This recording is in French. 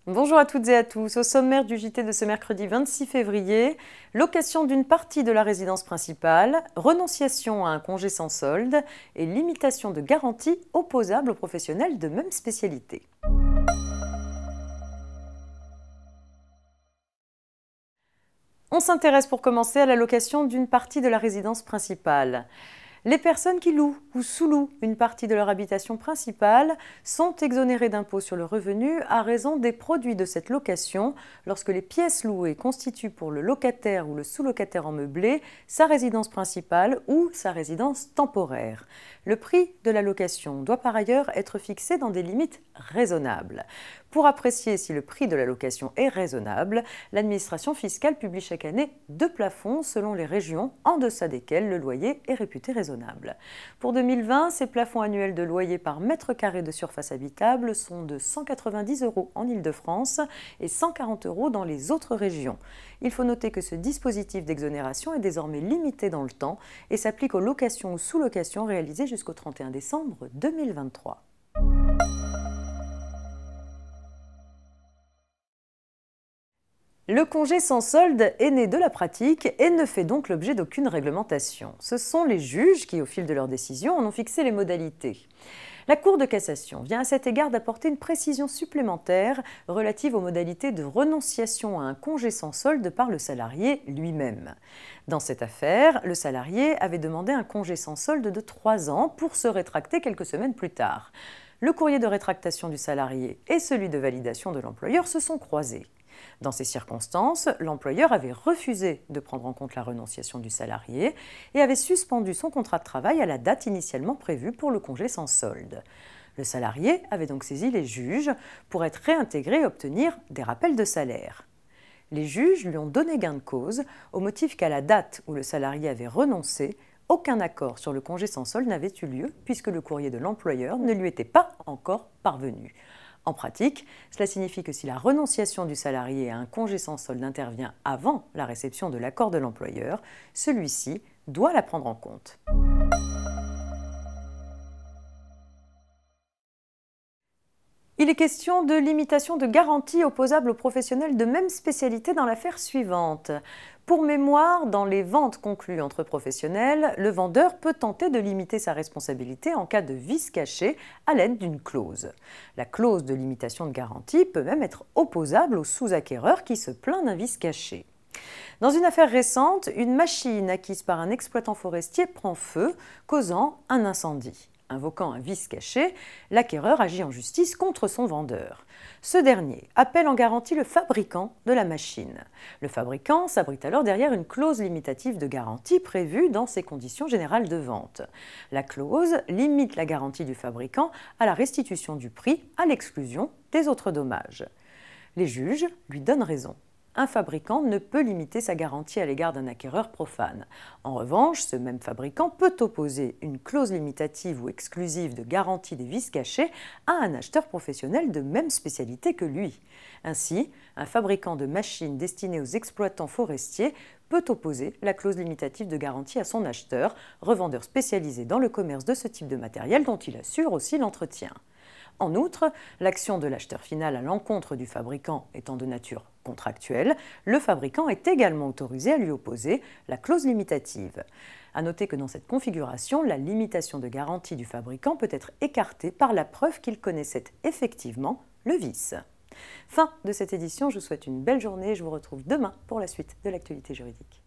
Bonjour à toutes et à tous. Au sommaire du JT de ce mercredi 26 février, location d'une partie de la résidence principale, renonciation à un congé sans solde et limitation de garantie opposable aux professionnels de même spécialité. On s'intéresse pour commencer à la location d'une partie de la résidence principale. Les personnes qui louent ou sous-louent une partie de leur habitation principale sont exonérées d'impôt sur le revenu à raison des produits de cette location lorsque les pièces louées constituent pour le locataire ou le sous-locataire en meublé sa résidence principale ou sa résidence temporaire. Le prix de la location doit par ailleurs être fixé dans des limites raisonnables. Pour apprécier si le prix de la location est raisonnable, l'administration fiscale publie chaque année 2 plafonds selon les régions en deçà desquels le loyer est réputé raisonnable. Pour 2020, ces plafonds annuels de loyer par mètre carré de surface habitable sont de 190 € en Île-de-France et 140 € dans les autres régions. Il faut noter que ce dispositif d'exonération est désormais limité dans le temps et s'applique aux locations ou sous-locations réalisées jusqu'au 31 décembre 2023. Le congé sans solde est né de la pratique et ne fait donc l'objet d'aucune réglementation. Ce sont les juges qui, au fil de leurs décisions, en ont fixé les modalités. La Cour de cassation vient à cet égard d'apporter une précision supplémentaire relative aux modalités de renonciation à un congé sans solde par le salarié lui-même. Dans cette affaire, le salarié avait demandé un congé sans solde de 3 ans pour se rétracter quelques semaines plus tard. Le courrier de rétractation du salarié et celui de validation de l'employeur se sont croisés. Dans ces circonstances, l'employeur avait refusé de prendre en compte la renonciation du salarié et avait suspendu son contrat de travail à la date initialement prévue pour le congé sans solde. Le salarié avait donc saisi les juges pour être réintégré et obtenir des rappels de salaire. Les juges lui ont donné gain de cause au motif qu'à la date où le salarié avait renoncé, aucun accord sur le congé sans solde n'avait eu lieu puisque le courrier de l'employeur ne lui était pas encore parvenu. En pratique, cela signifie que si la renonciation du salarié à un congé sans solde intervient avant la réception de l'accord de l'employeur, celui-ci doit la prendre en compte. Il est question de limitation de garantie opposable aux professionnels de même spécialité dans l'affaire suivante. Pour mémoire, dans les ventes conclues entre professionnels, le vendeur peut tenter de limiter sa responsabilité en cas de vice caché à l'aide d'une clause. La clause de limitation de garantie peut même être opposable au sous-acquéreur qui se plaint d'un vice caché. Dans une affaire récente, une machine acquise par un exploitant forestier prend feu, causant un incendie. Invoquant un vice caché, l'acquéreur agit en justice contre son vendeur. Ce dernier appelle en garantie le fabricant de la machine. Le fabricant s'abrite alors derrière une clause limitative de garantie prévue dans ses conditions générales de vente. La clause limite la garantie du fabricant à la restitution du prix à l'exclusion des autres dommages. Les juges lui donnent raison. Un fabricant ne peut limiter sa garantie à l'égard d'un acquéreur profane. En revanche, ce même fabricant peut opposer une clause limitative ou exclusive de garantie des vices cachés à un acheteur professionnel de même spécialité que lui. Ainsi, un fabricant de machines destinées aux exploitants forestiers peut opposer la clause limitative de garantie à son acheteur, revendeur spécialisé dans le commerce de ce type de matériel dont il assure aussi l'entretien. En outre, l'action de l'acheteur final à l'encontre du fabricant étant de nature contractuelle, le fabricant est également autorisé à lui opposer la clause limitative. À noter que dans cette configuration, la limitation de garantie du fabricant peut être écartée par la preuve qu'il connaissait effectivement le vice. Fin de cette édition, je vous souhaite une belle journée et je vous retrouve demain pour la suite de l'actualité juridique.